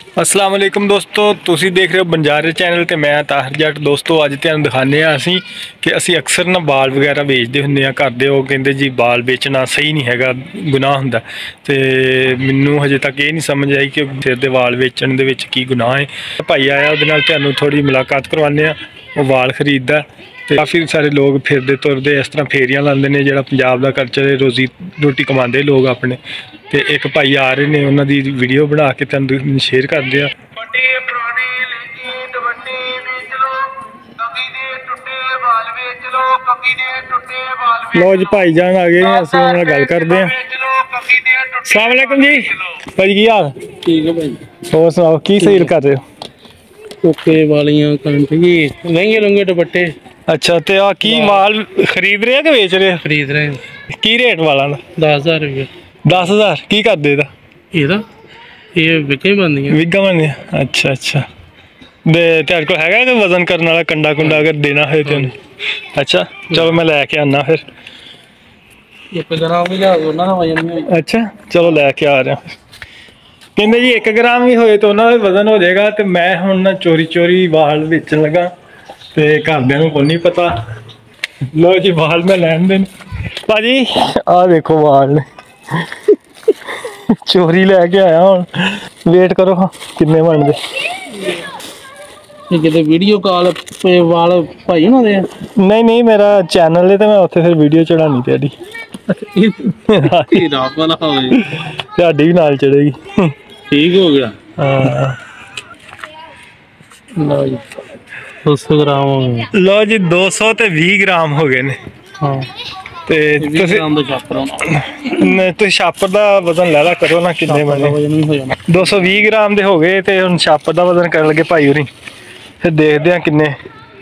अस्सलाम वालेकुम दोस्तों, तुसी देख रहे हो बंजारे चैनल ते मैं ताहिर जट। दोस्तों अज तुहानूं दिखाने असी कि असी अक्सर ना बाल वगैरह बेचते हुंदे आ। घर दे ओह कहंदे जी बाल बेचना सही नहीं हैगा, गुनाह हुंदा। ते मैनूं हजे तक ये नहीं समझ आई कि सिर दे वाल बेचण दे विच की गुनाह है। भाई आया उहदे नाल तुहानूं थोड़ी मुलाकात करवाने आ। ओह वाल खरीददा ते काफ़ी सारे लोग फिरदे तुरदे इस तरह फेरियां लांदे ने, जिहड़ा पंजाब दा कल्चर है। रोजी रोटी कमांदे लोग अपने। ते एक भाई आ रहे ने, उन्हां दी वीडियो बना के तुहानूं शेयर करदे आ। लो जी भाई जान आ गए, असीं उहनां नाल गल करदे आ। अस्सलाम वालेकुम जी भाई, की हाल? ठीक है भाई। होर सुनाओ की सेल कर रहे हो? ओके वालियां लहंगे लुंगे दुपट्टे। अच्छा, ते आ की माल खरीद रहे कि बेच रहे? खरीद रहे हैं। की रेट वाला ना? 10,000 रुपये। 10,000 की करदे ਇਹਦਾ? ਇਹ ਵਿਕੇ ਬੰਦੀਆਂ ਵਿਗਾ ਬੰਦੇ। ਅੱਛਾ ਅੱਛਾ, ਤੇ ਤੁਹਾਡੇ ਕੋਲ ਹੈਗਾ ਕਿ ਵਜ਼ਨ ਕਰਨ ਵਾਲਾ ਕੰਡਾ ਕੁੰਡਾ ਅਗਰ ਦੇਣਾ ਹੋਏ ਤੈਨੂੰ? ਅੱਛਾ ਚਲੋ ਮੈਂ ਲੈ ਕੇ ਆਨਾ ਫਿਰ। ਇੱਕ ਗ੍ਰਾਮ ਵੀ ਲਿਆ ਦੋ ਉਹਨਾਂ ਦਾ ਵਜਨ ਨਹੀਂ ਹੋਇਆ। ਅੱਛਾ ਚਲੋ ਲੈ ਕੇ ਆ ਰਿਹਾ। ਕਹਿੰਦੇ ਜੀ 1 ਗ੍ਰਾਮ ਵੀ ਹੋਏ ਤਾਂ ਉਹਨਾਂ ਦਾ ਵਜ਼ਨ ਹੋ ਜਾਏਗਾ। ਤੇ ਮੈਂ ਹੁਣ ਨਾ ਚੋਰੀ ਚੋਰੀ ਵਾਲ ਵੇਚਣ ਲੱਗਾ ਤੇ ਘਰਦਿਆਂ ਨੂੰ ਕੋਈ ਨਹੀਂ ਪਤਾ। ਲੋ ਜੀ ਵਾਲ ਮੈਂ ਲੈਣ ਦੇਣ। ਭਾਜੀ ਆਹ ਦੇਖੋ ਵਾਲ ਨੇ, ਚੋਰੀ ਲੈ ਕੇ ਆਇਆ। ਹੁਣ ਵੇਟ ਕਰੋ ਕਿੰਨੇ ਬਣਦੇ। ਇਹ ਕਿਤੇ ਵੀਡੀਓ ਕਾਲ ਵਾਲ ਭਾਈ ਉਹਨਾਂ ਦੇ ਆ? ਨਹੀਂ ਨਹੀਂ, ਮੇਰਾ ਚੈਨਲ ਹੈ ਤੇ ਮੈਂ ਉੱਥੇ ਫਿਰ ਵੀਡੀਓ ਚੜਾਉਣੀ ਤੁਹਾਡੀ। ਇਹ ਰਾਤ ਵਾਲਾ ਹੋਵੇ, ਤੁਹਾਡੀ ਵੀ ਨਾਲ ਚੜੇਗੀ। ਠੀਕ ਹੋ ਗਿਆ। ਹਾਂ ਲਓ ਜੀ 200 ਗ੍ਰਾਮ ਹੋ ਗਏ। ਲਓ ਜੀ 200 ਤੇ 20 ਗ੍ਰਾਮ ਹੋ ਗਏ ਨੇ। ਹਾਂ ਤੇ 20 ਗ੍ਰਾਮ ਦਾ ਛਾਪਰ ਆਉਣਾ। ਤੁਸੀਂ ਛਾਪਰ ਦਾ ਵਜ਼ਨ ਲੈ ਲਾ ਕਰੋ ਨਾ, ਕਿੰਨੇ ਬਣੇ? ਵਜਨ ਵੀ ਹੋ ਜਾਣਾ। 220 ਗ੍ਰਾਮ ਦੇ ਹੋ ਗਏ ਤੇ ਹੁਣ ਛਾਪਰ ਦਾ ਵਜ਼ਨ ਕਰਨ ਲੱਗੇ ਭਾਈ ਹੋਰੀ। ਫਿਰ ਦੇਖਦੇ ਆ ਕਿੰਨੇ।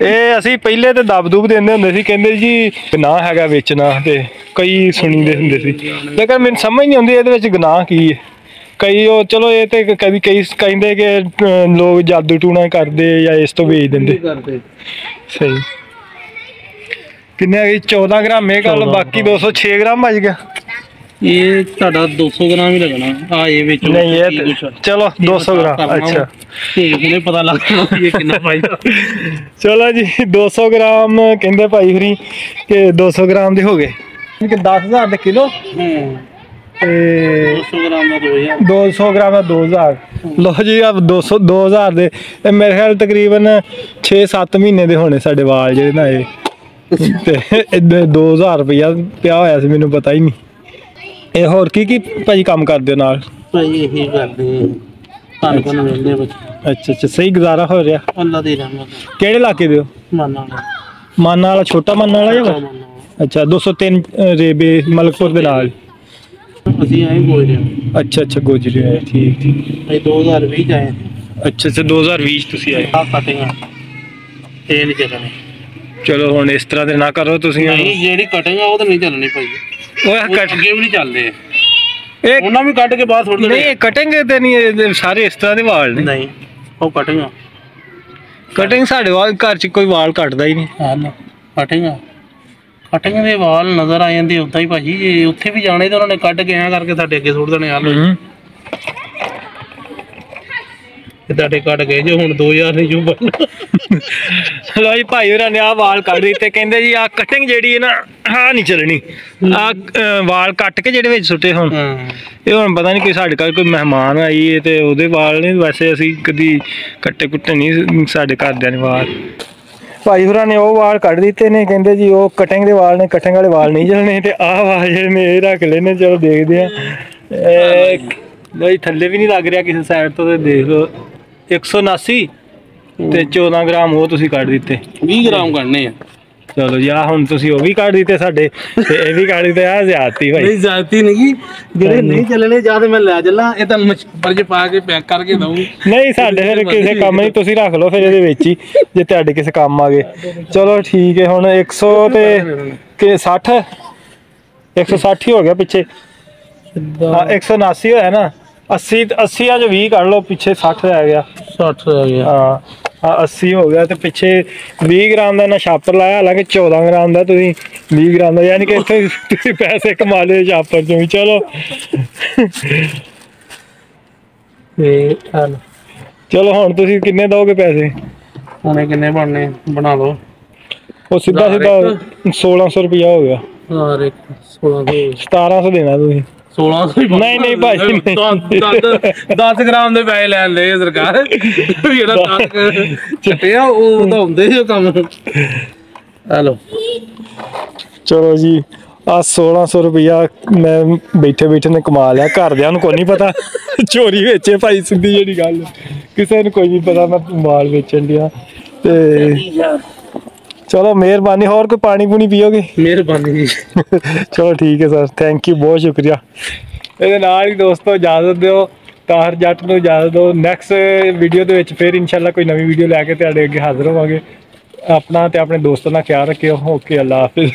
ਇਹ ਅਸੀਂ ਪਹਿਲੇ ਤੇ ਦਬ ਦੂਬ ਦਿੰਦੇ ਹੁੰਦੇ ਸੀ, ਕਹਿੰਦੇ ਜੀ ਗੁਨਾਹ ਹੈਗਾ ਵੇਚਣਾ, ਤੇ ਕਈ ਸੁਣੀਦੇ ਹੁੰਦੇ ਸੀ। ਲੇਕਿਨ ਮੈਨੂੰ ਸਮਝ ਨਹੀਂ ਆਉਂਦੀ ਇਹਦੇ ਵਿੱਚ ਗੁਨਾਹ ਕੀ ਹੈ। ਕਈ ਉਹ ਚਲੋ ਇਹ ਤੇ ਕਦੀ ਕਈ ਕਹਿੰਦੇ ਕਿ ਲੋਕ ਜਾਦੂ ਟੂਣਾ ਕਰਦੇ ਜਾਂ ਇਸ ਤੋਂ ਵੇਚ ਦਿੰਦੇ। ਸਹੀ ਕਿੰਨੇ ਆ ਗਈ? 14 ਗ੍ਰਾਮ ਇਹ ਗੱਲ, ਬਾਕੀ 206 ਗ੍ਰਾਮ ਬਚ ਗਿਆ। ਇਹ ਤੁਹਾਡਾ 200 ਗ੍ਰਾਮ ਹੀ ਲੱਗਣਾ। ਆ ਇਹ ਵਿੱਚ ਨਹੀਂ ਇਹ ਚਲੋ 200 ਗ੍ਰਾਮ। ਅੱਛਾ ਇਹ ਪਤਾ ਲੱਗ ਜਾਣਾ ਇਹ ਕਿੰਨਾ ਪਾਈਦਾ। ਚਲੋ ਜੀ 200 ਗ੍ਰਾਮ ਕਹਿੰਦੇ ਭਾਈ ਹੋਰੀ ਕਿ 200 ਗ੍ਰਾਮ ਦੇ ਹੋ ਗਏ ਕਿ 10,000 ਦੇ ਕਿਲੋ। ਤੇ 200 ਗ੍ਰਾਮ ਦਾ 2000। 200 ਗ੍ਰਾਮ ਦਾ 2000। ਲਓ ਜੀ ਆ 2000 ਦੇ ਇਹ ਮੇਰੇ ਖਿਆਲ ਤਕਰੀਬਨ 6-7 ਮਹੀਨੇ ਦੇ ਹੋਣੇ ਸਾਡੇ ਵਾਲ ਜਿਹੜੇ ਨਾ ਇਹ। ਤੇ 2000 ਰੁਪਇਆ ਪਿਆ ਹੋਇਆ ਸੀ, ਮੈਨੂੰ ਪਤਾ ਹੀ ਨਹੀਂ। ਇਹ ਹੋਰ ਕੀ ਭਾਜੀ ਕੰਮ ਕਰਦੇ ਹੋ ਨਾਲ? ਭਾਈ ਇਹੀ ਕਰਦੇ ਧੰਨ ਕੋਨ ਵੇਲਦੇ ਬੱਚੇ। ਅੱਛਾ ਅੱਛਾ, ਸਹੀ ਗੁਜ਼ਾਰਾ ਹੋ ਰਿਹਾ? ਅੱਲਾ ਦੀ ਰਹਿਮਤ। ਕਿਹੜੇ ਇਲਾਕੇ ਦੇ ਹੋ? ਮਾਨਾ ਮਾਨਾ ਵਾਲਾ, ਛੋਟਾ ਮਾਨਾ ਵਾਲਾ ਜਾਂ? ਅੱਛਾ 203 ਰੇਬੇ ਮਲਕਪੁਰ ਦੇ ਨਾਲ। ਅਸੀਂ ਆਏ ਗੋਜਰੇ। ਅੱਛਾ ਅੱਛਾ ਗੋਜਰੇ ਆਏ, ਠੀਕ ਠੀਕ। ਅਸੀਂ 2020 ਚ ਆਏ। ਅੱਛਾ ਅੱਛਾ 2020 ਚ ਤੁਸੀਂ ਆਏ। ਆ ਕਟਿੰਗ ਇਹ ਨਹੀਂ ਚੱਲਣੀ। ਚਲੋ ਹੁਣ ਇਸ ਤਰ੍ਹਾਂ ਦੇ ਨਾ ਕਰੋ ਤੁਸੀਂ। ਨਹੀਂ ਜਿਹੜੀ ਕਟਿੰਗ ਆ ਉਹ ਤਾਂ ਨਹੀਂ ਚੱਲਣੀ ਭਾਈ। ਉਹ ਕੱਟ ਅੱਗੇ ਵੀ ਨਹੀਂ ਚੱਲਦੇ ਇਹ ਉਹਨਾਂ ਵੀ ਕੱਢ ਕੇ ਬਾਹਰ ਥੋੜੀ। ਨਹੀਂ ਕਟਿੰਗ ਤੇ ਨਹੀਂ, ਸਾਰੇ ਇਸ ਤਰ੍ਹਾਂ ਦੇ ਵਾਲ ਨੇ। ਨਹੀਂ ਉਹ ਕਟਿੰਗ ਆ। ਕਟਿੰਗ ਸਾਡੇ ਵਾਲ ਘਰ ਚ ਕੋਈ ਵਾਲ ਕੱਟਦਾ ਹੀ ਨਹੀਂ। ਹਾਂ ਨਾ ਕਟਿੰਗ ਆ। ਕਟਿੰਗ ਦੇ ਵਾਲ ਨਜ਼ਰ ਆ ਜਾਂਦੇ ਉਦਾਂ ਹੀ ਭਾਜੀ। ਜੇ ਉੱਥੇ ਵੀ ਜਾਣੇ ਤਾਂ ਉਹਨਾਂ ਨੇ ਕੱਢ ਕੇ ਐਂ ਕਰਕੇ ਸਾਡੇ ਅੱਗੇ ਸੁੱਟ ਦੇਣੇ। ਆ ਲੋ ਤੁਹਾਡੇ ਕੱਢ ਗਏ ਜੇ ਹੁਣ 2000 ਨਹੀਂ ਜੂ ਬਣਨਾ। ਲੋ ਜੀ ਭਾਈ ਹੋਰਾਂ ਨੇ ਆਹ ਵਾਲ ਕੱਢ ਦਿੱਤੇ। ਕਹਿੰਦੇ ਜੀ ਆਹ ਕਟਿੰਗ ਜਿਹੜੀ ਹੈ ਨਾ ਆਹ ਨਹੀਂ ਚੱਲਣੀ। ਆਹ ਵਾਲ ਕੱਟ ਕੇ ਜਿਹੜੇ ਵਿੱਚ ਸੁੱਟੇ ਹੁਣ ਇਹ ਹੁਣ ਪਤਾ ਨਹੀਂ ਕੋਈ ਸਾਡੇ ਘਰ ਕੋਈ ਮਹਿਮਾਨ ਆਈ ਹੈ ਤੇ ਉਹਦੇ ਵਾਲ ਨੇ। ਵੈਸੇ ਅਸੀਂ ਕਦੀ ਕੱਟੇ ਕੁੱਟੇ ਨਹੀਂ ਸਾਡੇ ਘਰਦਿਆਂ ਨੇ ਵਾਲ। ਭਾਈ ਹੋਰਾਂ ਨੇ ਉਹ ਵਾਲ ਕੱਢ ਦਿੱਤੇ ਨੇ। ਕਹਿੰਦੇ ਜੀ ਉਹ ਕਟਿੰਗ ਦੇ ਵਾਲ ਨੇ, ਕਟਿੰਗ ਵਾਲੇ ਵਾਲ ਨਹੀਂ ਚੱਲਣੇ। ਤੇ ਆਹ ਵਾਲ ਜਿਹੜੇ ਨੇ ਇਹ ਰੱਖ ਲੈਣੇ। ਚਲੋ ਦੇਖਦੇ ਆ। ਲੋ ਜੀ ਥੱਲੇ ਵੀ ਨਹੀਂ ਲੱਗ ਰਿਹਾ ਕਿਸੇ ਸਾਈਡ ਤੋਂ। ਤੇ ਦੇਖ ਲਓ 179 ਤੇ 14 ਗ੍ਰਾਮ ਉਹ ਤੁਸੀਂ ਕੱਢ ਦਿੱਤੇ। 20 ਗ੍ਰਾਮ ਕੱਢਨੇ ਆ। ਚਲੋ ਜੀ ਆ ਹੁਣ ਤੁਸੀਂ ਉਹ ਵੀ ਕੱਢ ਦਿੱਤੇ ਸਾਡੇ, ਤੇ ਇਹ ਵੀ ਕੱਢ ਦਿੱਤੇ। ਆ ਜ਼ਿਆਦਤੀ ਭਾਈ। ਨਹੀਂ ਜ਼ਿਆਦਤੀ ਨਹੀਂ, ਜਿਹੜੇ ਨਹੀਂ ਚੱਲਣੇ ਜਾਂ ਤੇ ਮੈਂ ਲੈ ਚੱਲਾਂ। ਇਹ ਤਾਂ ਮਸ਼ਹੂਰ ਚ ਪਾ ਕੇ ਪੈਕ ਕਰਕੇ ਦਊਂ। ਨਹੀਂ ਸਾਡੇ ਫਿਰ ਕਿਸੇ ਕੰਮ ਨਹੀਂ, ਤੁਸੀਂ ਰੱਖ ਲਓ ਫਿਰ ਇਹਦੇ ਵਿੱਚ ਹੀ ਜੇ ਤੁਹਾਡੇ ਕਿਸੇ ਕੰਮ ਆ ਗਏ। ਚਲੋ ਠੀਕ ਹੈ। ਹੁਣ 100 ਤੇ 60 160 ਹੀ ਹੋ ਗਿਆ ਪਿੱਛੇ। 179 ਹੋਇਆ ਨਾ। 80 ਚ 20 ਕੱਢ ਲਓ, ਪਿੱਛੇ 60 ਰਹਿ ਗਿਆ। 60 ਰਹਿ ਗਿਆ। ਹਾਂ 80 ਹੋ ਗਿਆ ਤੇ ਪਿੱਛੇ 20 ਗ੍ਰਾਮ ਦਾ ਨਾ ਛਾਪਰ ਲਾਇਆ। ਹਾਲਾਂਕਿ 14 ਗ੍ਰਾਮ ਦਾ, ਤੁਸੀਂ 20 ਗ੍ਰਾਮ ਦਾ, ਯਾਨੀ ਕਿ ਇੱਥੇ ਤੁਸੀਂ ਪੈਸੇ ਕਮਾ ਲਏ ਛਾਪਰ ਚੋਂ ਵੀ। ਚਲੋ ਤੇ ਚਲੋ ਹੁਣ ਤੁਸੀਂ ਕਿੰਨੇ ਦੋਗੇ ਪੈਸੇ? ਹੁਣੇ ਕਿੰਨੇ ਬਣਨੇ ਬਣਾ ਲਓ। ਉਹ ਸਿੱਧਾ 1600 ਰੁਪਇਆ ਹੋ ਗਿਆ। ਯਾਰ 1600 1700 ਦੇਣਾ ਤੁਸੀਂ। 1600 ਨਹੀਂ ਨਹੀਂ ਭਾਜੀ 10 ਗ੍ਰਾਮ ਦੇ ਪੈਸੇ ਲੈਣ ਦੇ ਸਰਕਾਰ ਜਿਹੜਾ 10 ਚਟਿਆ ਉਹ ਵਧਾਉਂਦੇ ਜੋ ਕੰਮ। ਹੈਲੋ ਚਲੋ ਜੀ ਆ 1600 ਰੁਪਇਆ ਮੈਂ ਬੈਠੇ ਬੈਠੇ ਨੇ ਕਮਾ ਲਿਆ। ਘਰਦਿਆਂ ਨੂੰ ਕੋਈ ਨਹੀਂ ਪਤਾ ਚੋਰੀ ਵੇਚੇ ਭਾਈ, ਸਿੱਧੀ ਜਿਹੜੀ ਗੱਲ, ਕਿਸੇ ਨੂੰ ਕੋਈ ਨਹੀਂ ਪਤਾ ਮੈਂ ਮਾਲ ਵੇਚਣ ਡਿਆ। ਤੇ ਚਲੋ ਮਿਹਰਬਾਨੀ। ਹੋਰ ਕੋਈ ਪਾਣੀ ਪੂਣੀ ਪੀਓਗੇ? ਮਿਹਰਬਾਨੀ ਜੀ। ਚਲੋ ਠੀਕ ਹੈ ਸਰ, ਥੈਂਕ ਯੂ, ਬਹੁਤ ਸ਼ੁਕਰੀਆ। ਇਹਦੇ ਨਾਲ ਹੀ ਦੋਸਤੋ ਇਜਾਜ਼ਤ ਦਿਓ, ਤਾਹਰ ਜੱਟ ਨੂੰ ਇਜਾਜ਼ਤ ਦਿਓ। ਨੈਕਸਟ ਵੀਡੀਓ ਦੇ ਵਿੱਚ ਫਿਰ ਇਨਸ਼ਾਅੱਲਾ ਕੋਈ ਨਵੀਂ ਵੀਡੀਓ ਲੈ ਕੇ ਤੁਹਾਡੇ ਅੱਗੇ ਹਾਜ਼ਰ ਹੋਵਾਂਗੇ। ਆਪਣਾ ਤੇ ਆਪਣੇ ਦੋਸਤਾਂ ਦਾ ਖਿਆਲ ਰੱਖਿਓ। ਓਕੇ, ਅੱਲਾ ਹਾਫਿਜ਼।